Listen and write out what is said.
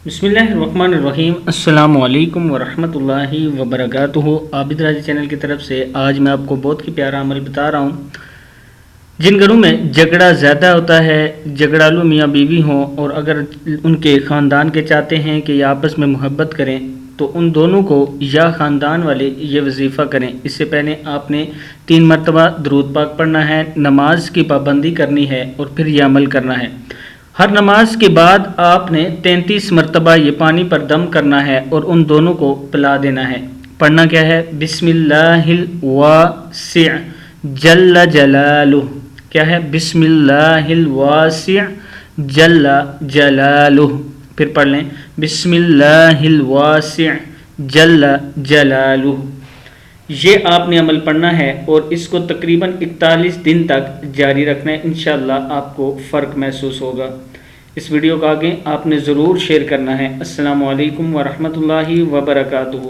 बिस्मिल्लाहिर्रहमानिर्रहीम। अस्सलाम वालेकुम वरहमतुल्लाहि वबरकातुहू। आबिद राजी चैनल की तरफ से आज मैं आपको बहुत ही प्यारा अमल बता रहा हूँ। जिन घरों में झगड़ा ज़्यादा होता है, झगड़ालू मियाँ बीवी हों और अगर उनके ख़ानदान के चाहते हैं कि ये आपस में मोहब्बत करें तो उन दोनों को या ख़ानदान वाले ये वजीफ़ा करें। इससे पहले आपने 3 मरतबा दरूद पाक पढ़ना है, नमाज की पाबंदी करनी है और फिर यह अमल करना है। हर नमाज के बाद आपने 33 मरतबा ये पानी पर दम करना है और उन दोनों को पिला देना है। पढ़ना क्या है? बिस्मिल्लाहिल वासी' जल्ल जलालुह। क्या है? बिस्मिल्लाहिल वासी' जल्ल जलालुह। फिर पढ़ लें बिस्मिल्लाहिल वासी' जल्ल जलालुह। ये आपने अमल पढ़ना है और इसको तकरीबन 41 दिन तक जारी रखना है। इंशाअल्लाह आपको फ़र्क महसूस होगा। इस वीडियो को आगे आपने ज़रूर शेयर करना है। अस्सलामु अलैकुम वरहमतुल्लाहि वबरकातुहू।